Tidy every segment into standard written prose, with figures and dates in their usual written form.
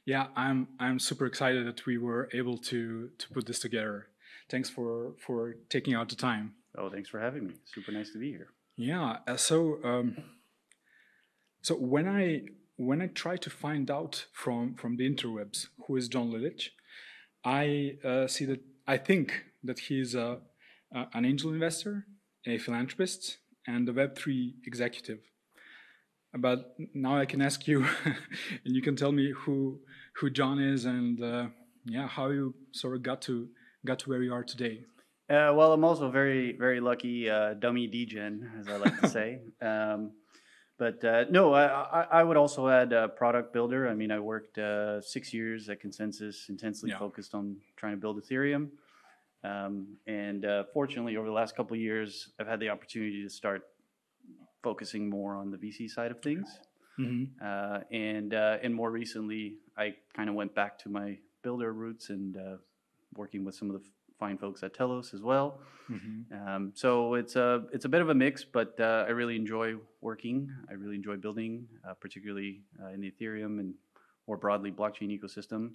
Yeah, I'm super excited that we were able to put this together. Thanks for taking out the time. Oh, thanks for having me. Super nice to be here. Yeah. So when I try to find out from the interwebs who is John Lilic, I think that he's an angel investor, a philanthropist, and a Web3 executive. But now I can ask you, and you can tell me who John is, and how you sort of got to where you are today. Well, I'm also very, very lucky dummy degen, as I like to say. But no, I would also add product builder. I mean, I worked 6 years at Consensus, intensely focused on trying to build Ethereum. And fortunately, over the last couple of years, I've had the opportunity to start focusing more on the VC side of things. Mm-hmm. And more recently, I kind of went back to my builder roots and working with some of the fine folks at Telos as well. Mm-hmm. So it's a bit of a mix, but I really enjoy working. I really enjoy building, particularly in the Ethereum and more broadly blockchain ecosystem.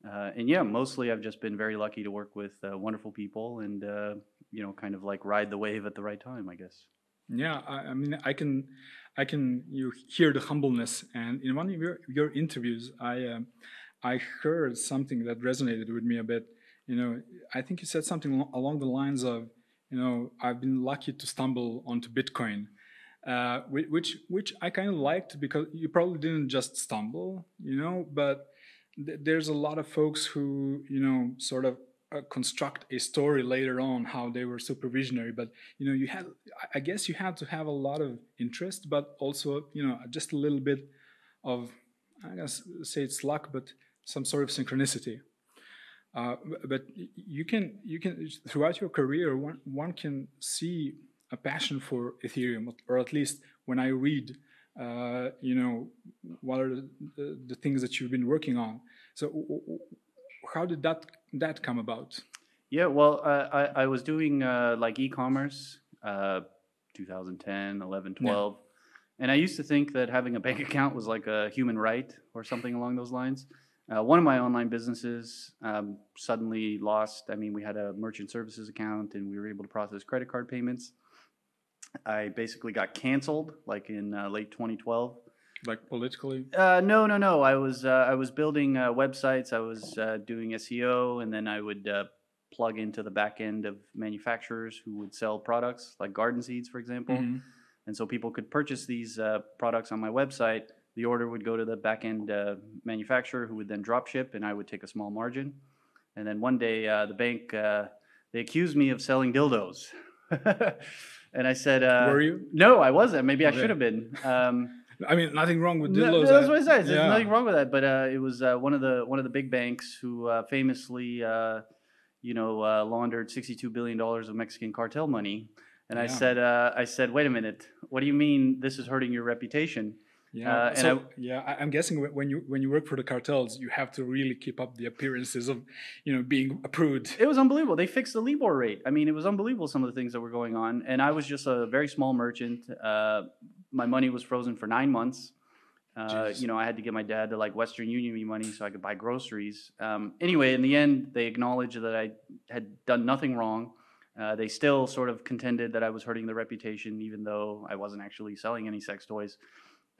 And yeah, mostly I've just been very lucky to work with wonderful people and kind of like ride the wave at the right time, I guess. Yeah, I mean, I can you hear the humbleness, and in one of your interviews, I heard something that resonated with me a bit. I think you said something along the lines of, I've been lucky to stumble onto Bitcoin, which I kind of liked, because you probably didn't just stumble, but there's a lot of folks who, sort of construct a story later on how they were super visionary, but I guess you had to have a lot of interest, but also just a little bit of, I guess, say it's luck, but some sort of synchronicity. But you can throughout your career, one can see a passion for Ethereum, or at least when I read what are the things that you've been working on. So how did that come about? Yeah, well, I was doing like e-commerce 2010, 11, 12. Yeah. And I used to think that having a bank account was like a human right or something along those lines. One of my online businesses suddenly lost. I mean, we had a merchant services account and we were able to process credit card payments. I basically got canceled like in late 2012. Like politically? No. I was building websites. I was doing SEO, and then I would plug into the back end of manufacturers who would sell products like garden seeds, for example. Mm-hmm. And so people could purchase these products on my website. The order would go to the back end manufacturer, who would then drop ship, and I would take a small margin. And then one day, the bank they accused me of selling dildos, and I said, "Were you?" No, I wasn't. Maybe I should have been. I mean, nothing wrong with dildos. No, that's what I said. There's nothing wrong with that. But it was one of the big banks who famously, laundered $62 billion of Mexican cartel money. And I said, wait a minute. What do you mean this is hurting your reputation? Yeah. I'm guessing when you work for the cartels, you have to really keep up the appearances of, being approved. It was unbelievable. They fixed the LIBOR rate. I mean, it was unbelievable, some of the things that were going on. And I was just a very small merchant. My money was frozen for 9 months. I had to get my dad to like Western Union me money so I could buy groceries. Anyway, in the end, they acknowledged that I had done nothing wrong. They still sort of contended that I was hurting the reputation, even though I wasn't actually selling any sex toys.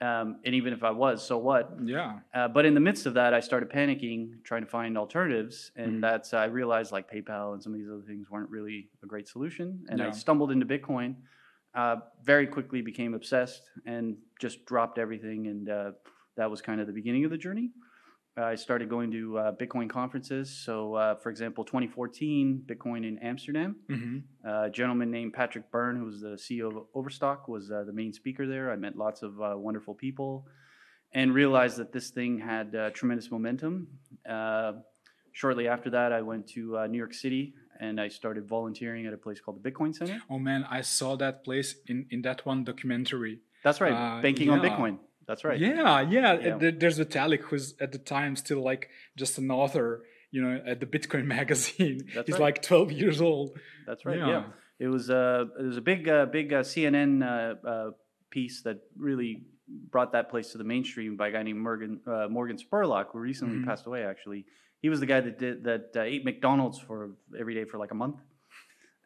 And even if I was, so what? Yeah. But in the midst of that, I started panicking, trying to find alternatives. And that's, I realized like PayPal and some of these other things weren't really a great solution. And I stumbled into Bitcoin, very quickly became obsessed and just dropped everything. And that was kind of the beginning of the journey. I started going to Bitcoin conferences. So, for example, 2014, Bitcoin in Amsterdam. Mm-hmm. A gentleman named Patrick Byrne, who was the CEO of Overstock, was the main speaker there. I met lots of wonderful people and realized that this thing had tremendous momentum. Shortly after that, I went to New York City and I started volunteering at a place called the Bitcoin Center. Oh, man, I saw that place in that one documentary. That's right, Banking on Bitcoin. That's right. Yeah. There's Vitalik, who's at the time still like just an author, at the Bitcoin magazine. He's right. Like 12 years old. That's right. Yeah. It was a big CNN piece that really brought that place to the mainstream by a guy named Morgan Spurlock, who recently passed away. Actually, he was the guy that ate McDonald's for every day for like a month,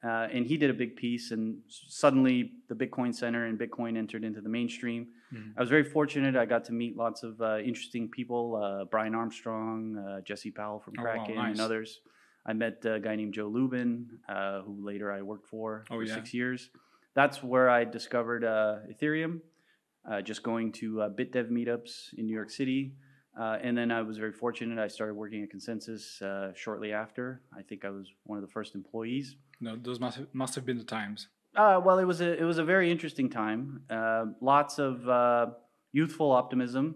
and he did a big piece. And suddenly, the Bitcoin Center and Bitcoin entered into the mainstream. I was very fortunate. I got to meet lots of interesting people: Brian Armstrong, Jesse Powell from Kraken, nice. and others. I met a guy named Joe Lubin, who later I worked for 6 years. That's where I discovered Ethereum, just going to BitDev meetups in New York City. And then I was very fortunate. I started working at Consensus shortly after. I think I was one of the first employees. No, those must have been the times. Well, it was a very interesting time. Lots of youthful optimism.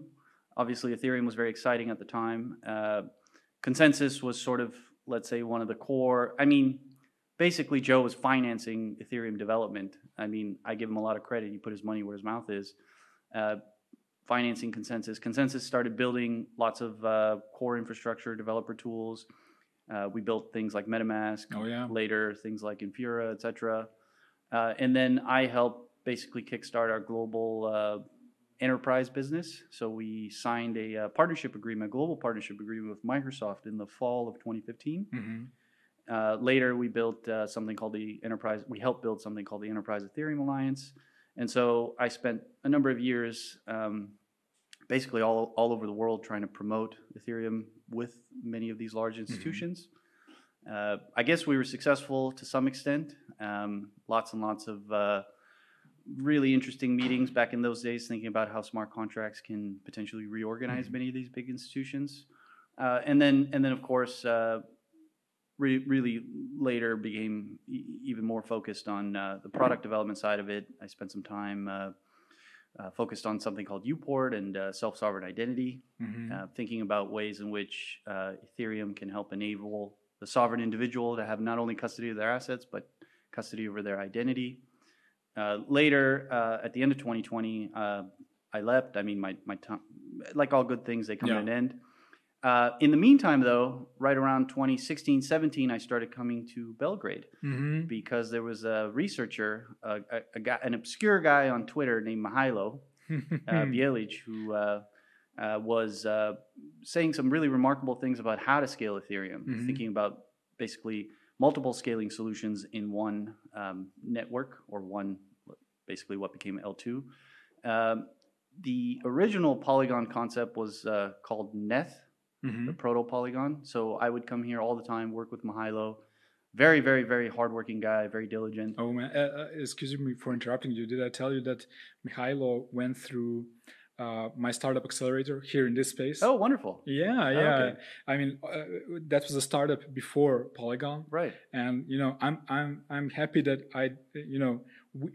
Obviously, Ethereum was very exciting at the time. Consensus was sort of, let's say, one of the core. I mean, basically, Joe was financing Ethereum development. I mean, I give him a lot of credit. He put his money where his mouth is. Financing Consensus. Consensus started building lots of core infrastructure, developer tools. We built things like MetaMask. Later, things like Infura, etc. And then I helped basically kickstart our global enterprise business. So we signed a partnership agreement, a global partnership agreement with Microsoft in the fall of 2015. Later, we built something called the Enterprise. We helped build something called the Enterprise Ethereum Alliance. And so I spent a number of years basically all over the world trying to promote Ethereum with many of these large institutions. I guess we were successful to some extent. Lots and lots of really interesting meetings back in those days, thinking about how smart contracts can potentially reorganize many of these big institutions. And then of course, really later became even more focused on the product development side of it. I spent some time focused on something called Uport and self-sovereign identity, thinking about ways in which Ethereum can help enable the sovereign individual to have not only custody of their assets, but custody over their identity. Later, at the end of 2020, I left. I mean, my time, like all good things, they come to an end. In the meantime, though, right around 2016, 17, I started coming to Belgrade because there was a researcher, a guy, an obscure guy on Twitter named Mihailo Bijelic, who was saying some really remarkable things about how to scale Ethereum, thinking about basically multiple scaling solutions in one network, or one, basically what became L2. The original Polygon concept was called Neth, the proto Polygon. So I would come here all the time, work with Mihailo. Very, very, very hardworking guy, very diligent. Oh man, excuse me for interrupting you. Did I tell you that Mihailo went through my startup accelerator here in this space? Oh, wonderful. Yeah. Okay. I mean, that was a startup before Polygon, right? And I'm happy that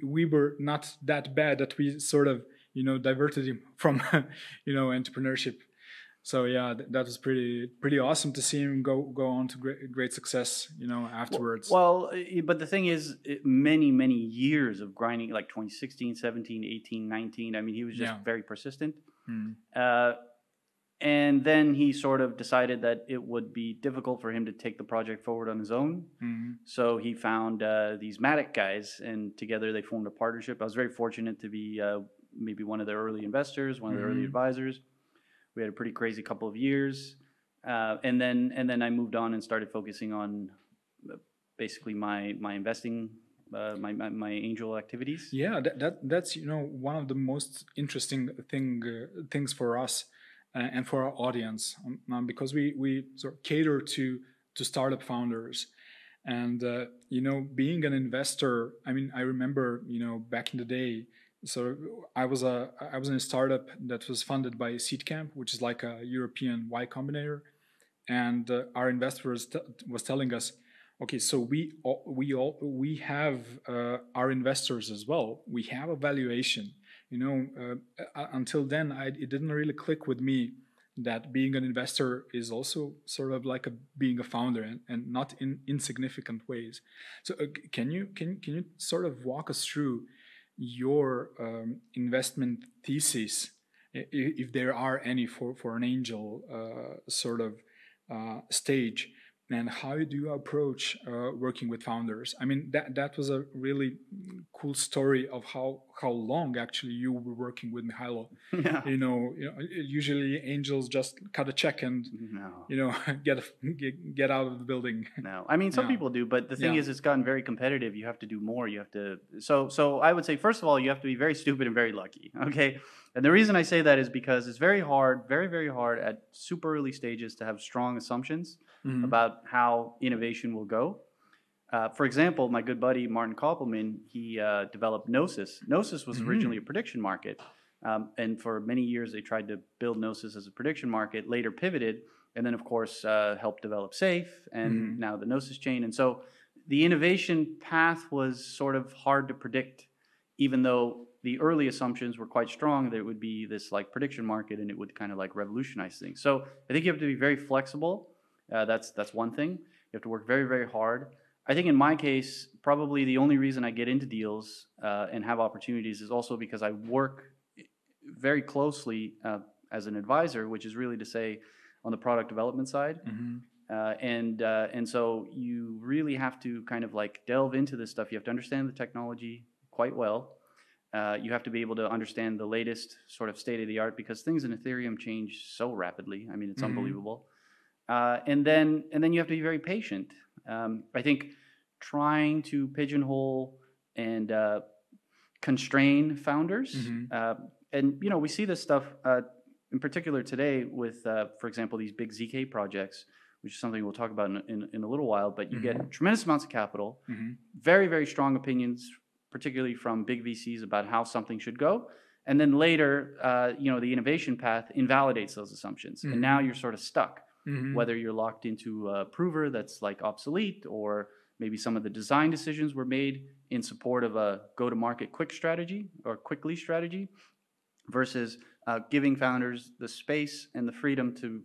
we were not that bad that we sort of diverted him from entrepreneurship. So yeah, that was pretty awesome to see him go on to great success, afterwards. Well, but the thing is, many years of grinding, like 2016, 17, 18, 19. I mean, he was just very persistent. And then he sort of decided that it would be difficult for him to take the project forward on his own. So he found these Matic guys, and together they formed a partnership. I was very fortunate to be maybe one of their early investors, one of their early advisors. We had a pretty crazy couple of years, and then I moved on and started focusing on basically my investing, my angel activities. Yeah, that's one of the most interesting things for us and for our audience, because we sort of cater to startup founders, and being an investor. I mean, I remember back in the day. So I was in a startup that was funded by Seedcamp, which is like a European Y Combinator, and our investor was telling us, okay, so we have our investors as well. We have a valuation. Until then, it didn't really click with me that being an investor is also sort of like being a founder, and not in insignificant ways. So can you sort of walk us through your investment thesis, if there are any, for an angel sort of stage, and how do you approach working with founders? I mean, that was a really cool story of how long actually you were working with Mihailo. Yeah. Usually angels just cut a check and get out of the building. No, I mean, some people do, but the thing is, it's gotten very competitive. You have to do more. You have to. So I would say, first of all, you have to be very stupid and very lucky. Okay, and the reason I say that is because it's very hard, very, very hard at super early stages to have strong assumptions about how innovation will go. For example, my good buddy Martin Koppelman, he developed Gnosis. Gnosis was originally a prediction market, and for many years they tried to build Gnosis as a prediction market. Later pivoted, and then of course helped develop Safe, and now the Gnosis chain. And so the innovation path was sort of hard to predict, even though the early assumptions were quite strong that it would be this like prediction market and it would kind of like revolutionize things. So I think you have to be very flexible. That's one thing. You have to work very, very hard. I think in my case, probably the only reason I get into deals and have opportunities is also because I work very closely as an advisor, which is really to say on the product development side. And so you really have to kind of like delve into this stuff. You have to understand the technology quite well. You have to be able to understand the latest sort of state of the art, because things in Ethereum change so rapidly. I mean, it's unbelievable. And then you have to be very patient. I think trying to pigeonhole and constrain founders, and we see this stuff in particular today with, for example, these big ZK projects, which is something we'll talk about in a little while. But you get tremendous amounts of capital, very, very strong opinions, particularly from big VCs about how something should go. And then later, the innovation path invalidates those assumptions. And now you're sort of stuck, whether you're locked into a prover that's like obsolete, or maybe some of the design decisions were made in support of a go-to-market quick strategy or quickly strategy, versus giving founders the space and the freedom to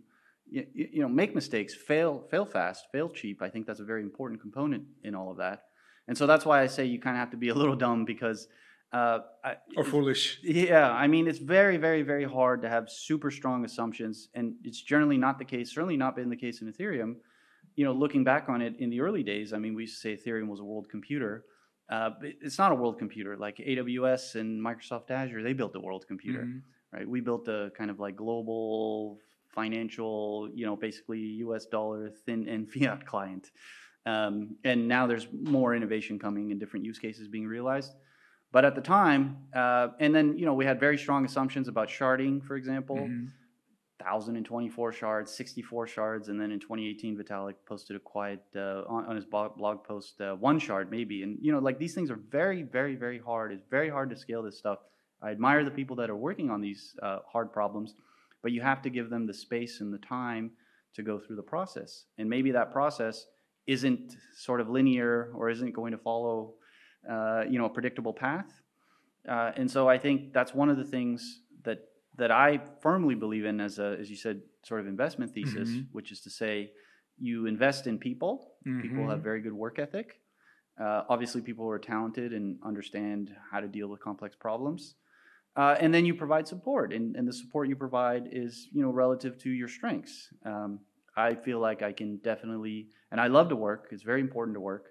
make mistakes, fail fast, fail cheap. I think that's a very important component in all of that. And so that's why I say you kind of have to be a little dumb, because or foolish. Yeah, I mean, it's very, very, very hard to have super strong assumptions, and it's generally not the case, certainly not been the case in Ethereum. Looking back on it in the early days, I mean, we used to say Ethereum was a world computer. But it's not a world computer. Like AWS and Microsoft Azure, they built a world computer, right? We built a kind of like global financial, basically US dollar thin and fiat client. And now there's more innovation coming and different use cases being realized. But at the time, and then, we had very strong assumptions about sharding, for example, 1,024 shards, 64 shards. And then in 2018, Vitalik posted a quiet, on his blog post, one shard maybe. And, like these things are very, very, very hard. It's very hard to scale this stuff. I admire the people that are working on these hard problems, but you have to give them the space and the time to go through the process. And maybe that process isn't sort of linear or isn't going to follow a predictable path. And so I think that's one of the things that I firmly believe in as you said, sort of investment thesis, which is to say you invest in people. People have very good work ethic. Obviously, people who are talented and understand how to deal with complex problems. And then you provide support, and the support you provide is, relative to your strengths. I feel like I can definitely, and I love to work. It's very important to work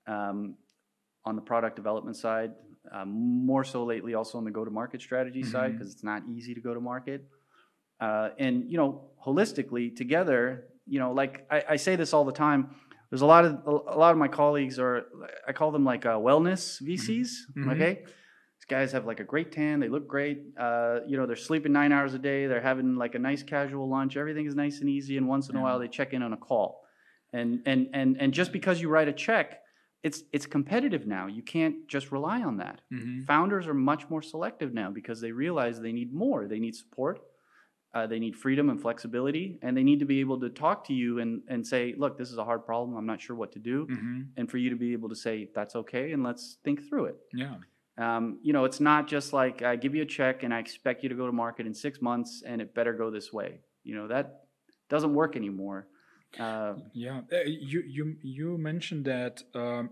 on the product development side, more so lately also on the go-to-market strategy side, because it's not easy to go to market. And, holistically together, like I say this all the time, there's a lot of my colleagues I call them like wellness VCs, okay? These guys have like a great tan, they look great, they're sleeping 9 hours a day, they're having like a nice casual lunch, everything is nice and easy, and once in a while they check in on a call. And just because you write a check, it's competitive now. You can't just rely on that. Founders are much more selective now because they realize they need more. They need support. They need freedom and flexibility, and they need to be able to talk to you and say, look, this is a hard problem. I'm not sure what to do. And for you to be able to say, that's okay, and let's think through it. Yeah. It's not just like I give you a check and I expect you to go to market in 6 months and it better go this way. That doesn't work anymore. You mentioned that a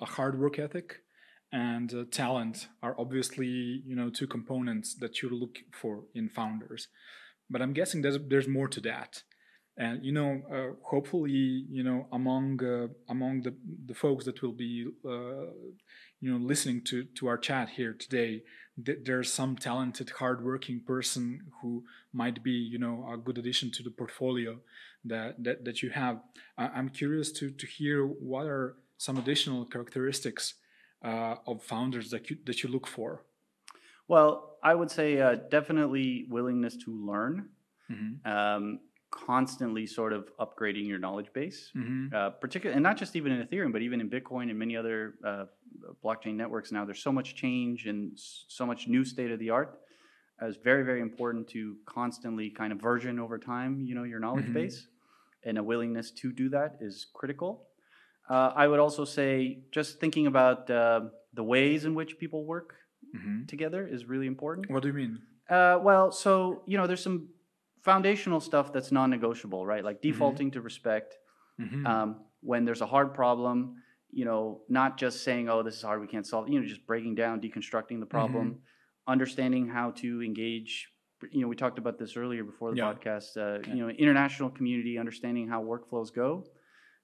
hard work ethic and talent are obviously two components that you look for in founders, but I'm guessing there's more to that. And hopefully, among the folks that will be listening to our chat here today, there's some talented, hardworking person who might be a good addition to the portfolio that you have. I'm curious to hear what are some additional characteristics of founders that you look for. Well, I would say definitely willingness to learn. Constantly sort of upgrading your knowledge base, particularly, and not just even in Ethereum, but even in Bitcoin and many other blockchain networks now. There's so much change and so much new state of the art. It's very, very important to constantly kind of version over time, your knowledge base, and a willingness to do that is critical. I would also say just thinking about the ways in which people work together is really important. What do you mean? Well, so, there's some foundational stuff that's non-negotiable, right? Like defaulting to respect. When there's a hard problem, not just saying, oh, this is hard, we can't solve it, just breaking down, deconstructing the problem, understanding how to engage. We talked about this earlier before the podcast, international community, understanding how workflows go.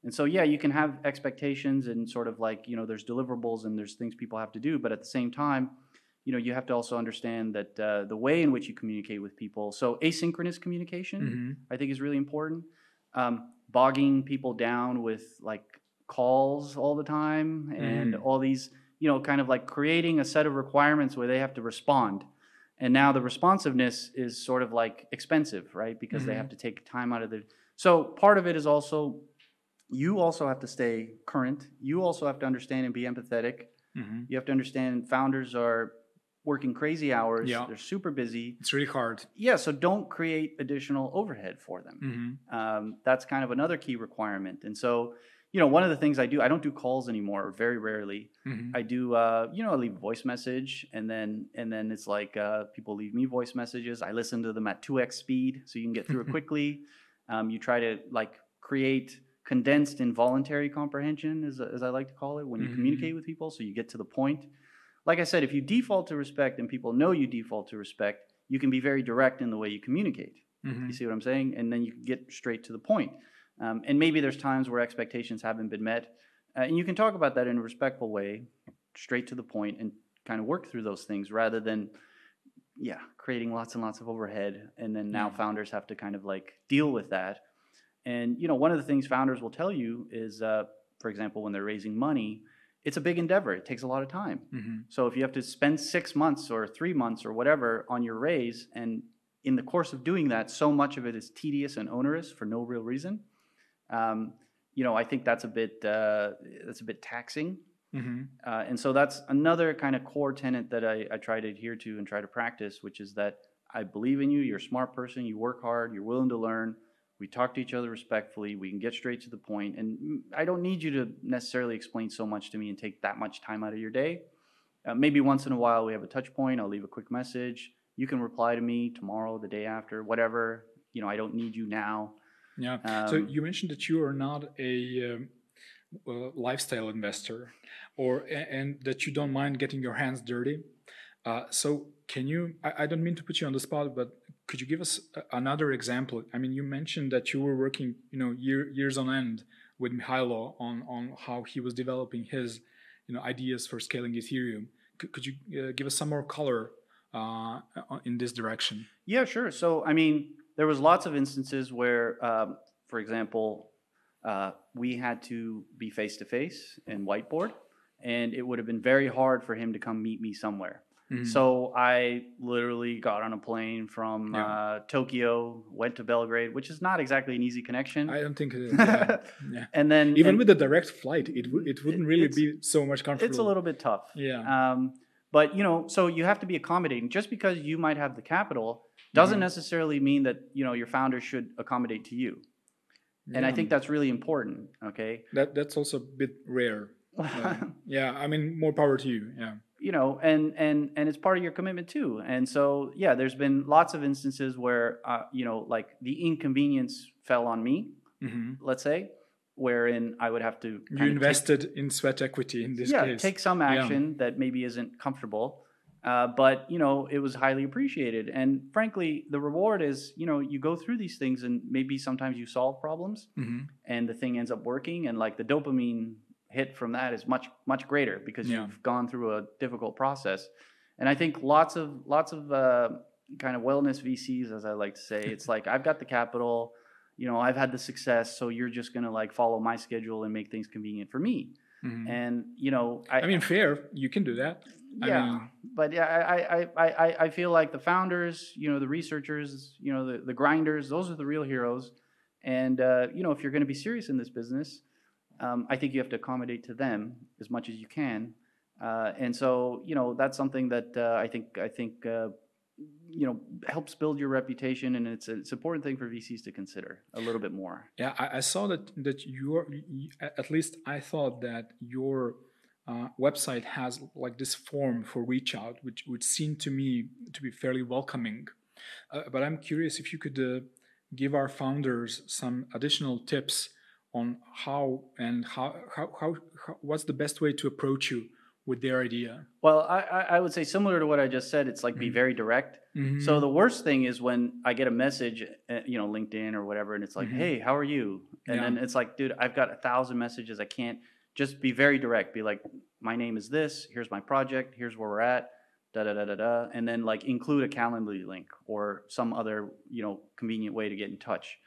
And so, you can have expectations and sort of like, there's deliverables and there's things people have to do, but at the same time, you have to also understand that the way in which you communicate with people. So asynchronous communication, I think, is really important. Bogging people down with like calls all the time and all these, kind of like creating a set of requirements where they have to respond. And now the responsiveness is sort of like expensive, right? Because they have to take time out of the. So part of it is also, you also have to stay current. You also have to understand and be empathetic. You have to understand founders are working crazy hours. They're super busy. It's really hard. Yeah, so don't create additional overhead for them. That's kind of another key requirement. And so, one of the things I don't do calls anymore, very rarely. I do, I leave a voice message, and then it's like people leave me voice messages. I listen to them at 2x speed, so you can get through it quickly. You try to like create condensed involuntary comprehension, as I like to call it, when you communicate with people, so you get to the point. Like I said, if you default to respect and people know you default to respect, you can be very direct in the way you communicate. You see what I'm saying? And then you can get straight to the point. And maybe there's times where expectations haven't been met. And you can talk about that in a respectful way, straight to the point, and kind of work through those things rather than, creating lots and lots of overhead. And then now founders have to kind of like deal with that. And, one of the things founders will tell you is, for example, when they're raising money, it's a big endeavor. It takes a lot of time. So if you have to spend 6 months or 3 months or whatever on your raise, and in the course of doing that, so much of it is tedious and onerous for no real reason, I think that's a bit taxing. And so that's another kind of core tenet that I try to adhere to and try to practice, which is that I believe in you. You're a smart person. You work hard. You're willing to learn. We talk to each other respectfully. We can get straight to the point. And I don't need you to necessarily explain so much to me and take that much time out of your day. Maybe once in a while we have a touch point. I'll leave a quick message. You can reply to me tomorrow, the day after, whatever. I don't need you now. So you mentioned that you are not a lifestyle investor, and that you don't mind getting your hands dirty. So can you, I don't mean to put you on the spot, but could you give us another example? I mean, you mentioned that you were working, years on end with Mihailo on how he was developing his, ideas for scaling Ethereum. Could you give us some more color in this direction? Yeah, sure. So, I mean, there was lots of instances where, for example, we had to be face-to-face and whiteboard, and it would have been very hard for him to come meet me somewhere. So I literally got on a plane from Tokyo, went to Belgrade, which is not exactly an easy connection. I don't think it is. And then even with the direct flight, it wouldn't really be so much comfortable. It's a little bit tough. Yeah. But so you have to be accommodating. Just because you might have the capital doesn't necessarily mean that your founder should accommodate to you. And I think that's really important. Okay. That's also a bit rare. I mean, more power to you. Yeah. And it's part of your commitment too. And so, there's been lots of instances where, like the inconvenience fell on me, let's say, wherein I would have to. You invested in sweat equity in this case. Take some action that maybe isn't comfortable. But, it was highly appreciated. And frankly, the reward is, you go through these things and maybe sometimes you solve problems and the thing ends up working. And like the dopamine hit from that is much, much greater because you've gone through a difficult process. And I think lots of kind of wellness VCs, as I like to say, it's like, I've got the capital, I've had the success, so you're just going to like follow my schedule and make things convenient for me. And, I mean, fair, you can do that. But I feel like the founders, the researchers, the grinders, those are the real heroes. And, if you're going to be serious in this business, I think you have to accommodate to them as much as you can. And so, that's something that I think helps build your reputation, and it's an important thing for VCs to consider a little bit more. Yeah, I saw that you, at least I thought that your website has like this form for reach out, which would seem to me to be fairly welcoming. But I'm curious if you could give our founders some additional tips on how what's the best way to approach you with their idea. Well, I would say similar to what I just said, it's like be very direct. So the worst thing is when I get a message, LinkedIn or whatever, and it's like, hey, how are you? And then it's like, dude, I've got 1,000 messages. I can't. Just be very direct. Be like, my name is this. Here's my project. Here's where we're at. Da-da-da-da-da. And then like include a Calendly link or some other, convenient way to get in touch.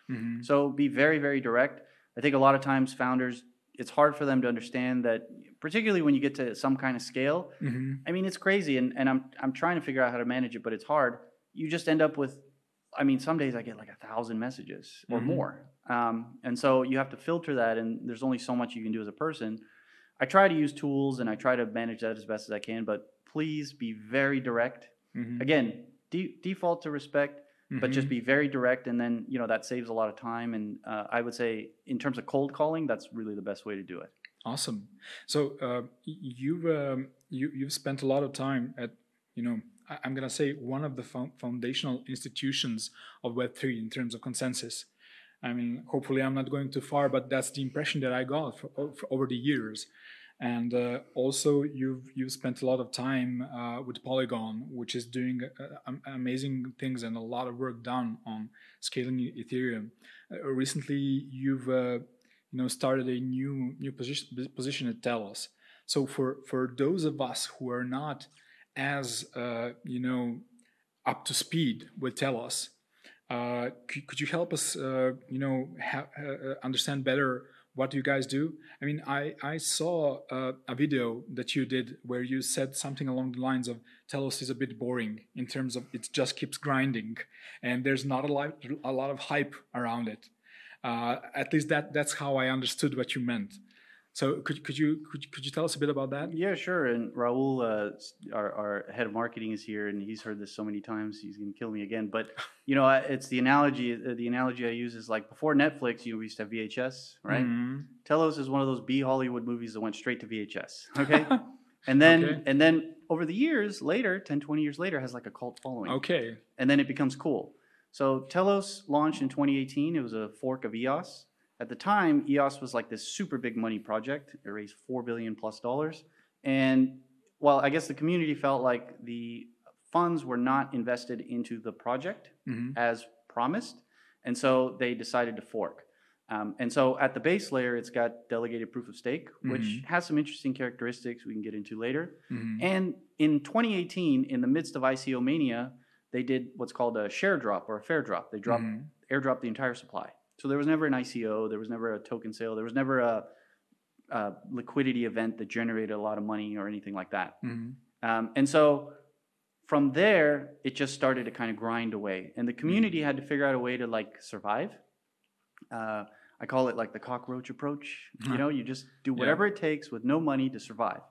So be very, very direct. I think a lot of times founders, it's hard for them to understand that, particularly when you get to some kind of scale. I mean, it's crazy, and I'm trying to figure out how to manage it, but it's hard. You just end up with, some days I get like 1,000 messages or more. And so you have to filter that, and there's only so much you can do as a person. I try to use tools, and I try to manage that as best as I can, but please be very direct. Again, default to respect, but just be very direct, and then, that saves a lot of time. And I would say in terms of cold calling, that's really the best way to do it. Awesome. So you've spent a lot of time at, I'm going to say one of the foundational institutions of Web3 in terms of consensus. I mean, hopefully I'm not going too far, but that's the impression that I got for over the years. And also you've spent a lot of time with Polygon, which is doing amazing things and a lot of work done on scaling Ethereum. Recently, you've started a new position at Telos. So for those of us who are not as up to speed with Telos, could you help us understand better what you guys do? I mean, I saw a video that you did where you said something along the lines of Telos is a bit boring in terms of it just keeps grinding and there's not a lot of hype around it. At least that's how I understood what you meant. So could you tell us a bit about that? Yeah, sure. And Raul, our head of marketing, is here, and he's heard this so many times he's going to kill me again. But it's the analogy. The analogy I use is like before Netflix, we used to have VHS, right? Telos is one of those B Hollywood movies that went straight to VHS. Okay, and then over the years later, 10, 20 years later, has like a cult following. Okay, and then it becomes cool. So Telos launched in 2018. It was a fork of EOS. At the time, EOS was like this super big money project. It raised $4 billion plus. And well, I guess the community felt like the funds were not invested into the project as promised. And so they decided to fork. And so at the base layer, it's got delegated proof of stake, which has some interesting characteristics we can get into later. And in 2018, in the midst of ICO mania, they did what's called a share drop or a fair drop. They airdropped the entire supply. So there was never an ICO, there was never a token sale, there was never a liquidity event that generated a lot of money or anything like that. And so from there, it just started to kind of grind away. And the community had to figure out a way to like survive. I call it like the cockroach approach. You just do whatever it takes with no money to survive.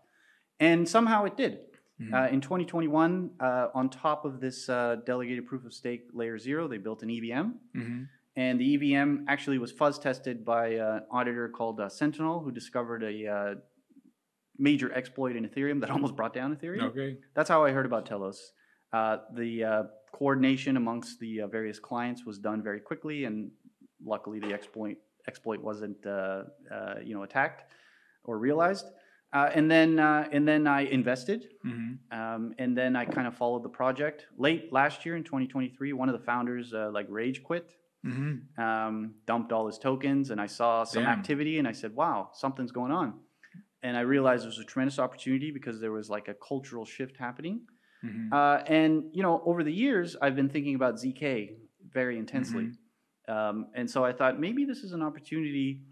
And somehow it did. In 2021, on top of this delegated proof of stake layer 0, they built an EVM. And the EVM actually was fuzz tested by an auditor called Sentinel, who discovered a major exploit in Ethereum that almost brought down Ethereum. Okay. That's how I heard about Telos. The coordination amongst the various clients was done very quickly, and luckily the exploit wasn't attacked or realized. And then I invested, and then I kind of followed the project. Late last year in 2023, one of the founders like rage quit, dumped all his tokens, and I saw some activity, and I said, "Wow, something's going on." And I realized it was a tremendous opportunity because there was like a cultural shift happening. And you know, over the years, I've been thinking about ZK very intensely, and so I thought maybe this is an opportunity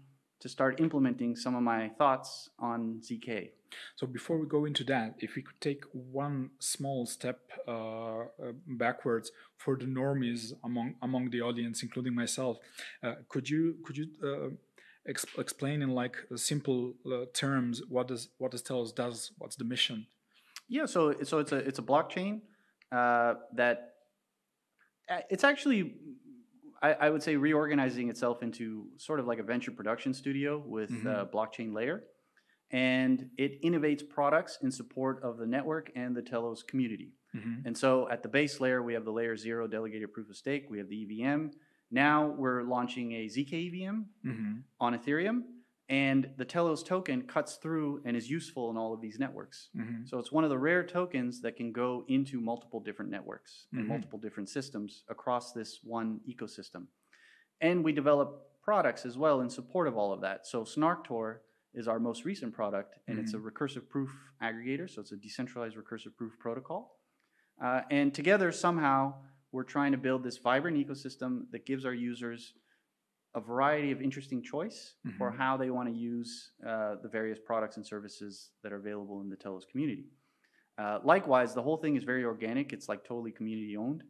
to start implementing some of my thoughts on ZK. So before we go into that, if we could take one small step backwards for the normies among the audience, including myself, could you explain in like simple terms what does Telos does? What's the mission? Yeah, so it's a blockchain that it's actually, I would say, reorganizing itself into sort of like a venture production studio with a blockchain layer. And it innovates products in support of the network and the Telos community. And so at the base layer, we have the layer 0 delegated proof of stake. We have the EVM. Now we're launching a ZK EVM on Ethereum. And the Telos token cuts through and is useful in all of these networks. So it's one of the rare tokens that can go into multiple different networks and multiple different systems across this one ecosystem. And we develop products as well in support of all of that. So SnarkTor is our most recent product, and it's a recursive proof aggregator. So it's a decentralized recursive proof protocol. And together, somehow, we're trying to build this vibrant ecosystem that gives our users a variety of interesting choice for how they want to use the various products and services that are available in the Telos community. Likewise, the whole thing is very organic. It's like totally community owned.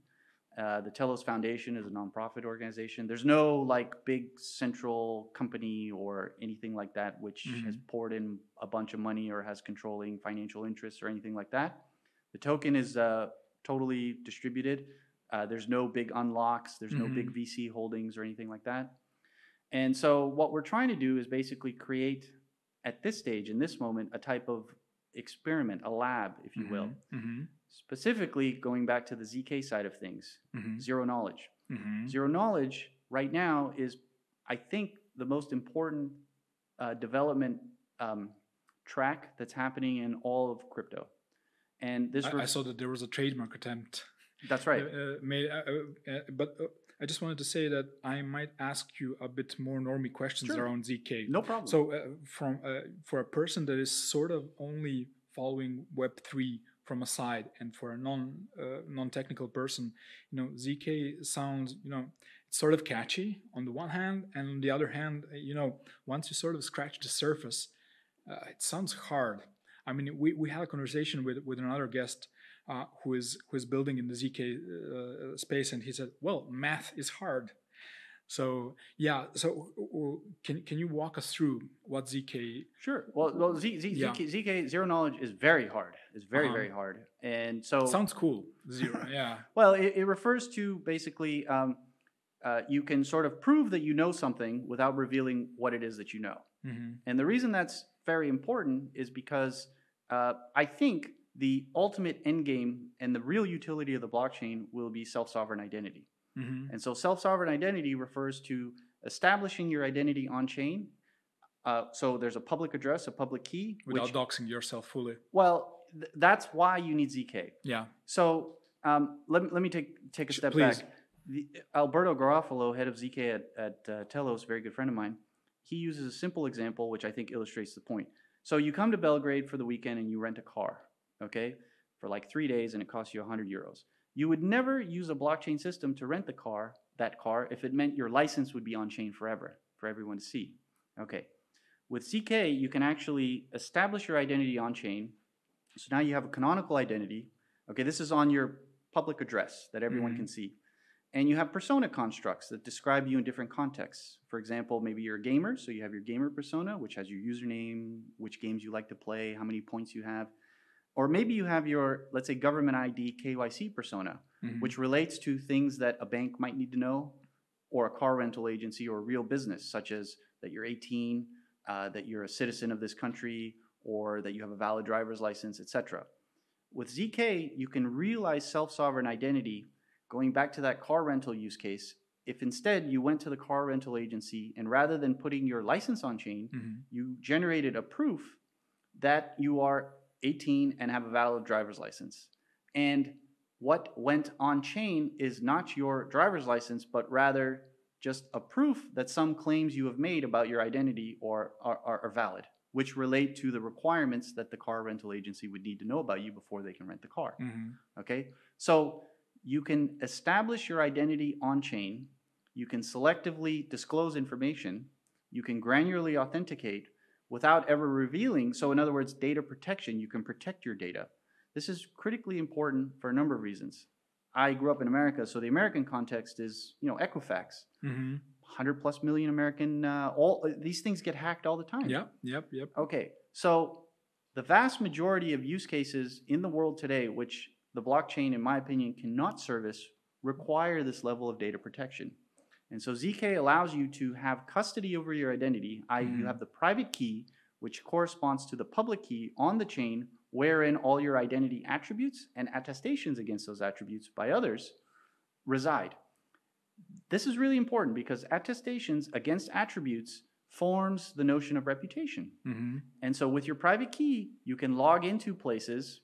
The Telos Foundation is a nonprofit organization. There's no like big central company or anything like that which has poured in a bunch of money or has controlling financial interests or anything like that. The token is totally distributed. There's no big unlocks. There's no big VC holdings or anything like that. And so what we're trying to do is basically create, at this stage, in this moment, a type of experiment, a lab, if you will. Specifically, going back to the ZK side of things, zero knowledge. Zero knowledge right now is, I think, the most important development track that's happening in all of crypto. And this I saw that there was a trademark attempt. That's right. But I just wanted to say that I might ask you a bit more normie questions around ZK. No problem. So for a person that is sort of only following Web3 from a side, and for a non-technical person, you know, ZK sounds, you know, it's sort of catchy on the one hand, and on the other hand, you know, once you sort of scratch the surface, it sounds hard. I mean, we had a conversation with another guest who is building in the ZK space, and he said, "Well, math is hard." So yeah, so can you walk us through what ZK? Sure. Well, ZK zero knowledge is very hard. It's very very hard, and so sounds cool. Zero, yeah. Well, it refers to basically you can sort of prove that you know something without revealing what it is that you know. And the reason that's very important is because I think the ultimate end game and the real utility of the blockchain will be self-sovereign identity. And so self-sovereign identity refers to establishing your identity on-chain. So there's a public address, a public key. Without doxing yourself fully. Well, that's why you need ZK. Yeah. So let me take a step back. Alberto Garofalo, head of ZK at Telos, a very good friend of mine, he uses a simple example which I think illustrates the point. So you come to Belgrade for the weekend and you rent a car, okay, for like 3 days, and it costs you 100 euros. You would never use a blockchain system to rent that car, if it meant your license would be on-chain forever for everyone to see. Okay. With ZK, you can actually establish your identity on-chain. So now you have a canonical identity. Okay, this is on your public address that everyone can see. And you have persona constructs that describe you in different contexts. For example, maybe you're a gamer, so you have your gamer persona, which has your username, which games you like to play, how many points you have. Or maybe you have your, let's say, government ID KYC persona, which relates to things that a bank might need to know, or a car rental agency, or a real business, such as that you're 18, that you're a citizen of this country, or that you have a valid driver's license, etc. With ZK, you can realize self-sovereign identity, going back to that car rental use case. If instead you went to the car rental agency and rather than putting your license on chain, you generated a proof that you are 18 and have a valid driver's license. And what went on chain is not your driver's license, but rather just a proof that some claims you have made about your identity are valid, which relate to the requirements that the car rental agency would need to know about you before they can rent the car. Okay? So you can establish your identity on chain, you can selectively disclose information, you can granularly authenticate without ever revealing. So in other words, data protection, you can protect your data. This is critically important for a number of reasons. I grew up in America, so the American context is, Equifax. 100+ million American, all these things get hacked all the time. Yep. Okay, so the vast majority of use cases in the world today, which the blockchain, in my opinion, cannot service, require this level of data protection. And so ZK allows you to have custody over your identity, i.e. you have the private key, which corresponds to the public key on the chain, wherein all your identity attributes and attestations against those attributes by others reside. This is really important because attestations against attributes forms the notion of reputation. And so with your private key, you can log into places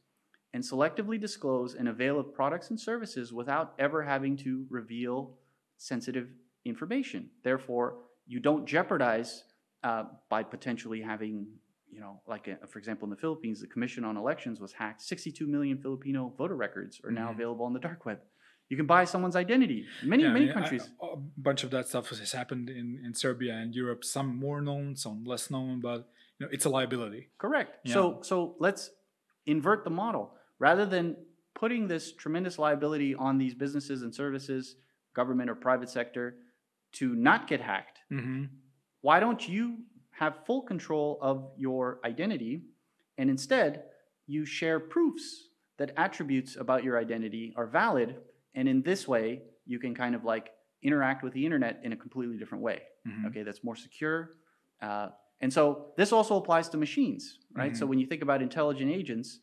and selectively disclose and avail of products and services without ever having to reveal sensitive information. Therefore, you don't jeopardize by potentially having, for example, in the Philippines, the Commission on Elections was hacked. 62 million Filipino voter records are now available on the dark web. You can buy someone's identity. Many countries. A bunch of that stuff has happened in Serbia and Europe. Some more known, some less known, but it's a liability. Correct. Yeah. So let's invert the model. Rather than putting this tremendous liability on these businesses and services, government or private sector, to not get hacked, why don't you have full control of your identity, and instead you share proofs that attributes about your identity are valid, and in this way you can kind of like interact with the internet in a completely different way. Okay, that's more secure. And so this also applies to machines, right? So when you think about intelligent agents,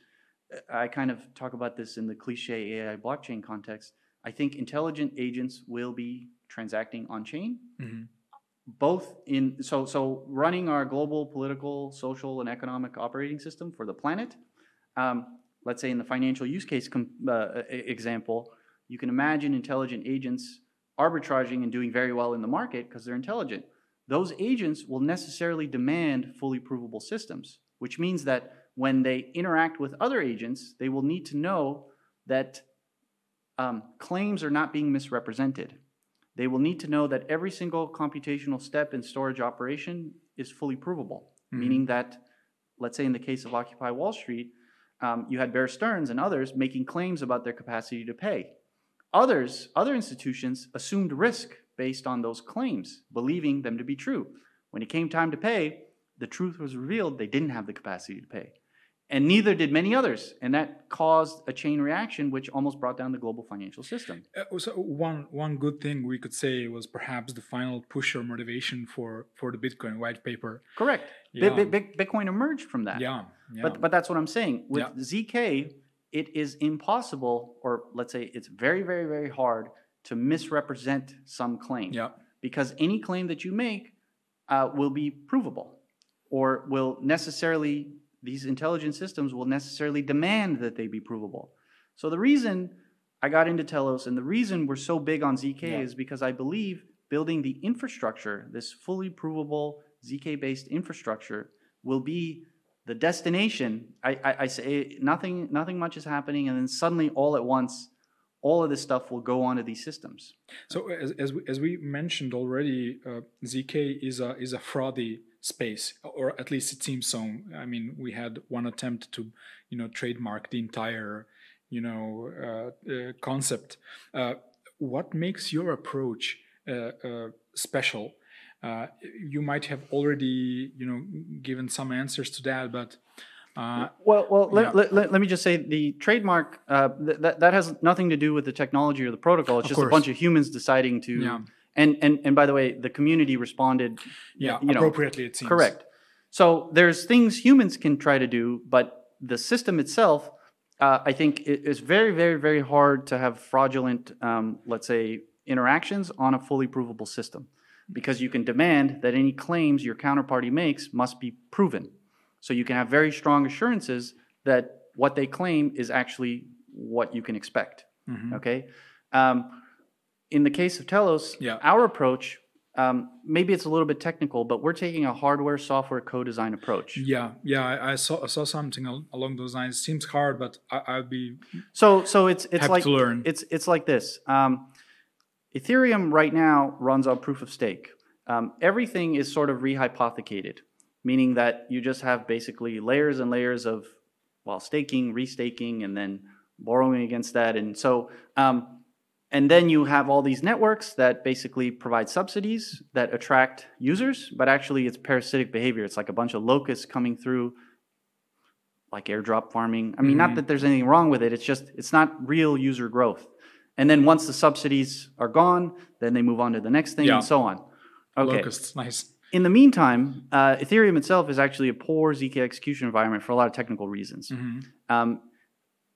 I kind of talk about this in the cliche AI blockchain context. I think intelligent agents will be transacting on chain, both in, so running our global political, social, and economic operating system for the planet. Let's say in the financial use case example, you can imagine intelligent agents arbitraging and doing very well in the market because they're intelligent. Those agents will necessarily demand fully provable systems, which means that when they interact with other agents, they will need to know that claims are not being misrepresented. They will need to know that every single computational step in storage operation is fully provable, meaning that, let's say in the case of Occupy Wall Street, you had Bear Stearns and others making claims about their capacity to pay. Other institutions assumed risk based on those claims, believing them to be true. When it came time to pay, the truth was revealed they didn't have the capacity to pay. And neither did many others. And that caused a chain reaction, which almost brought down the global financial system. So one good thing we could say was perhaps the final push or motivation for the Bitcoin white paper. Correct. Yeah. Bitcoin emerged from that. Yeah. But that's what I'm saying. With ZK, it is impossible, or let's say it's very, very, very hard to misrepresent some claim. Yeah. Because any claim that you make will be provable, or will necessarily, these intelligent systems will necessarily demand that they be provable. So the reason I got into Telos and the reason we're so big on ZK is because I believe building the infrastructure, this fully provable ZK-based infrastructure, will be the destination. I say nothing much is happening, and then suddenly all at once, all of this stuff will go onto these systems. So as we mentioned already, ZK is a fraudy space, or at least it seems so. I mean, we had one attempt to, trademark the entire, concept. What makes your approach special? You might have already, given some answers to that, but let me just say the trademark that has nothing to do with the technology or the protocol. It's just a bunch of humans deciding to. Yeah. And by the way, the community responded. Appropriately, it seems. Correct. So there's things humans can try to do, but the system itself, I think, is very, very, very hard to have fraudulent, let's say, interactions on a fully provable system, because you can demand that any claims your counterparty makes must be proven. So you can have very strong assurances that what they claim is actually what you can expect. Okay? In the case of Telos, our approach, maybe it's a little bit technical, but we're taking a hardware, software, co-design approach. Yeah, I saw something along those lines. Seems hard, but I'd be so it's happy like to learn. It's like this. Ethereum right now runs on proof of stake. Everything is sort of rehypothecated, meaning that you just have basically layers and layers of, well, staking, restaking, and then borrowing against that. And so, and then you have all these networks that basically provide subsidies that attract users, but actually it's parasitic behavior. It's like a bunch of locusts coming through, like airdrop farming. I mean, not that there's anything wrong with it. It's just, it's not real user growth. And then once the subsidies are gone, then they move on to the next thing and so on. Okay. Locusts, nice. In the meantime, Ethereum itself is actually a poor ZK execution environment for a lot of technical reasons.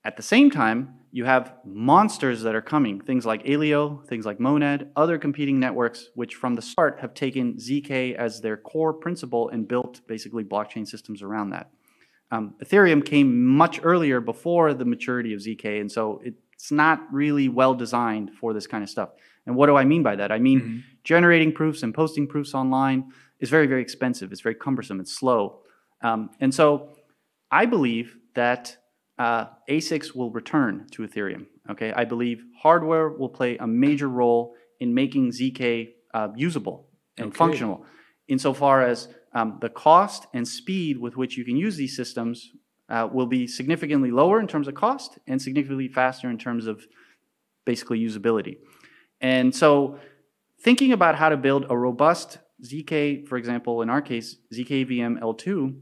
At the same time, you have monsters that are coming, things like Alio, things like Monad, other competing networks, which from the start have taken ZK as their core principle and built basically blockchain systems around that. Ethereum came much earlier before the maturity of ZK, and so it's not really well designed for this kind of stuff. And what do I mean by that? I mean, generating proofs and posting proofs online is very, very expensive. It's very cumbersome. It's slow. And so I believe that ASICs will return to Ethereum. Okay, I believe hardware will play a major role in making ZK usable and functional, insofar as the cost and speed with which you can use these systems will be significantly lower in terms of cost and significantly faster in terms of basically usability. And so thinking about how to build a robust ZK, for example, in our case, ZK L2,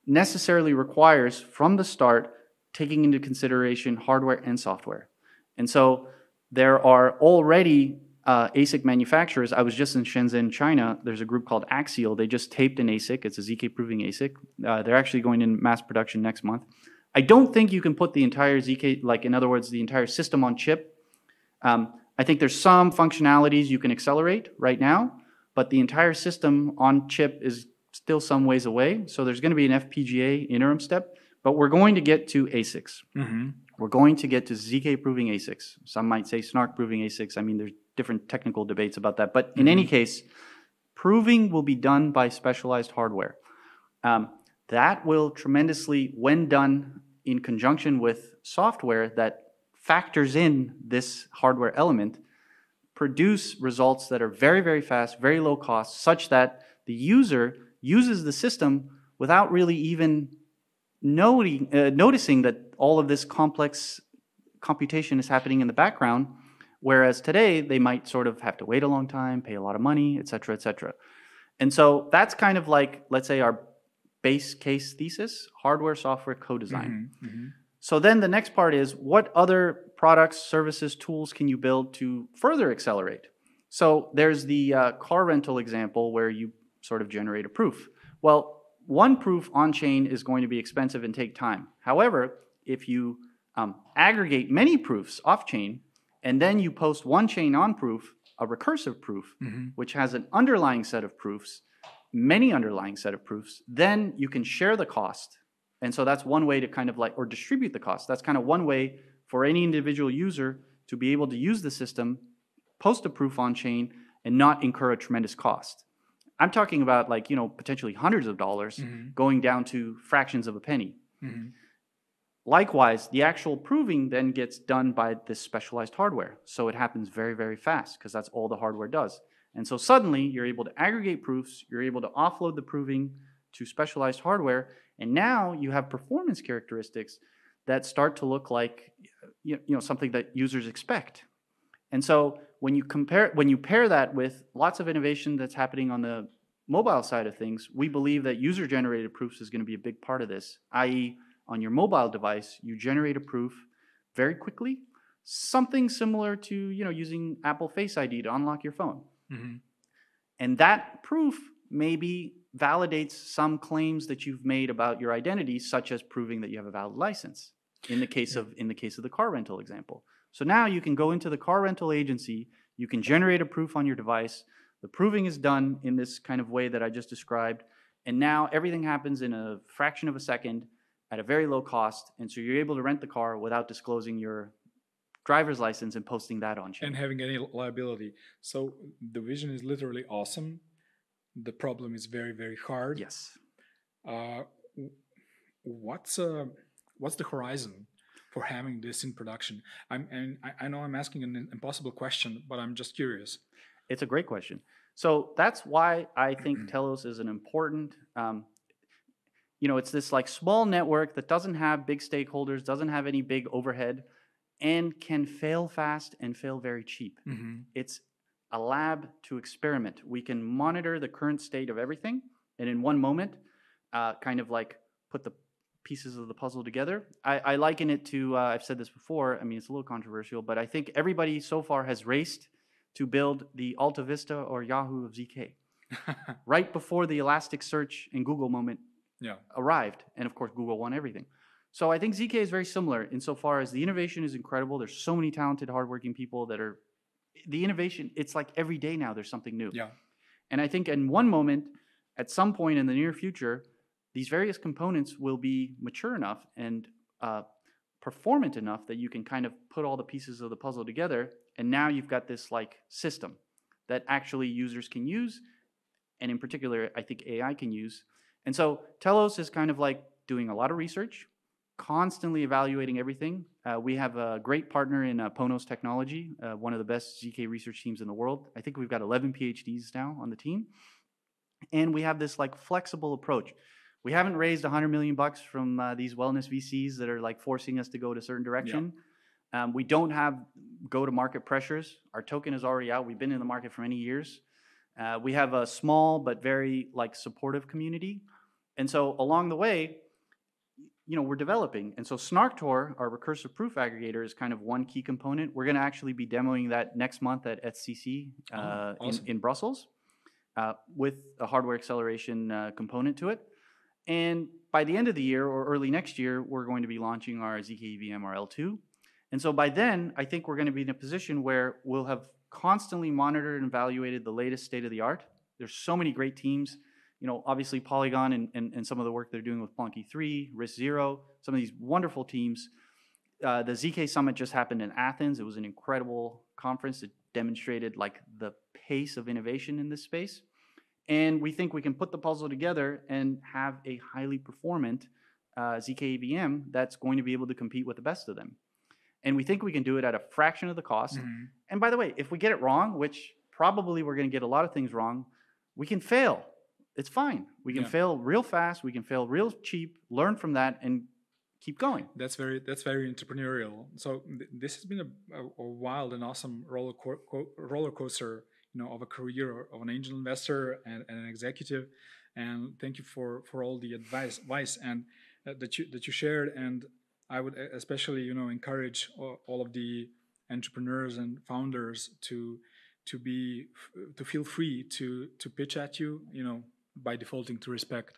necessarily requires from the start taking into consideration hardware and software. And so there are already ASIC manufacturers. I was just in Shenzhen, China. There's a group called Axial. They just taped an ASIC. It's a ZK proving ASIC. They're actually going in mass production next month. I don't think you can put the entire ZK, like in other words, the entire system on chip. I think there's some functionalities you can accelerate right now, but the entire system on chip is still some ways away. So there's going to be an FPGA interim step. But we're going to get to ASICs. We're going to get to ZK proving ASICs. Some might say snark proving ASICs. I mean, there's different technical debates about that. But in any case, proving will be done by specialized hardware. That will tremendously, when done in conjunction with software that factors in this hardware element, produce results that are very, very fast, very low cost, such that the user uses the system without really even noticing that all of this complex computation is happening in the background, whereas today they might sort of have to wait a long time, pay a lot of money, et cetera, et cetera. And so that's kind of like, let's say, our base case thesis, hardware, software, co-design. So then the next part is, what other products, services, tools can you build to further accelerate? So there's the car rental example where you sort of generate a proof. Well, one proof on-chain is going to be expensive and take time. However, if you aggregate many proofs off-chain, and then you post one chain on proof, a recursive proof, which has an underlying set of proofs, many underlying set of proofs, then you can share the cost. And so that's one way to kind of like, or distribute the cost. That's kind of one way for any individual user to be able to use the system, post a proof on-chain, and not incur a tremendous cost. I'm talking about, like, you know, potentially hundreds of dollars going down to fractions of a penny. Likewise, the actual proving then gets done by this specialized hardware. So it happens very, very fast because that's all the hardware does. And so suddenly you're able to aggregate proofs, you're able to offload the proving to specialized hardware, and now you have performance characteristics that start to look like, you know, something that users expect. And so when you pair that with lots of innovation that's happening on the mobile side of things, we believe that user-generated proofs is going to be a big part of this, i.e., on your mobile device, you generate a proof very quickly, something similar to, you know, using Apple Face ID to unlock your phone. And that proof maybe validates some claims that you've made about your identity, such as proving that you have a valid license, in the case of the car rental example. So now you can go into the car rental agency, you can generate a proof on your device, the proving is done in this kind of way that I just described, And now everything happens in a fraction of a second at a very low cost. And so you're able to rent the car without disclosing your driver's license and posting that on chain. And having any liability. So the vision is literally awesome. The problem is very, very hard. Yes. What's the horizon for having this in production? I know I'm asking an impossible question, but I'm just curious. It's a great question. So that's why I think Telos is an important, it's this like small network that doesn't have big stakeholders, doesn't have any big overhead, and can fail fast and fail very cheap. Mm-hmm. It's a lab to experiment. We can monitor the current state of everything, and in one moment, kind of like put the pieces of the puzzle together. I liken it to, I've said this before, I mean, it's a little controversial, but I think everybody so far has raced to build the Alta Vista or Yahoo of ZK. Right before the Elasticsearch and Google moment arrived. And of course, Google won everything. So I think ZK is very similar insofar as the innovation is incredible. There's so many talented, hardworking people that are, the innovation, it's like every day now there's something new. Yeah. And I think in one moment, at some point in the near future, these various components will be mature enough and performant enough that you can kind of put all the pieces of the puzzle together. And now you've got this like system that actually users can use. And in particular, I think AI can use. And so Telos is kind of like doing a lot of research, constantly evaluating everything. We have a great partner in Ponos Technology, one of the best ZK research teams in the world. I think we've got 11 PhDs now on the team. And we have this like flexible approach. We haven't raised $100 million from these wellness VCs that are like forcing us to go to a certain direction. Yeah. We don't have go-to-market pressures. Our token is already out. We've been in the market for many years. We have a small but very like supportive community. And so along the way, we're developing. And so Snarktor, our recursive proof aggregator, is kind of one key component. We're going to actually be demoing that next month at SCC awesome. in Brussels with a hardware acceleration component to it. And by the end of the year or early next year, we're going to be launching our ZK EVM RL2. And so by then, I think we're going to be in a position where we'll have constantly monitored and evaluated the latest state of the art. There's so many great teams. Obviously Polygon and some of the work they're doing with Plonky 3, Risk Zero, some of these wonderful teams. The ZK Summit just happened in Athens. It was an incredible conference. It demonstrated like the pace of innovation in this space. And we think we can put the puzzle together and have a highly performant ZK EVM that's going to be able to compete with the best of them. And we think we can do it at a fraction of the cost. Mm-hmm. And by the way, if we get it wrong, which probably we're going to get a lot of things wrong, we can fail. It's fine. We can fail real fast. We can fail real cheap, learn from that, and keep going. That's very entrepreneurial. So this has been a wild and awesome roller coaster, of a career of an angel investor and an executive. And thank you for all the advice and that you shared. And I would especially encourage all of the entrepreneurs and founders to feel free to pitch at you, by defaulting to respect.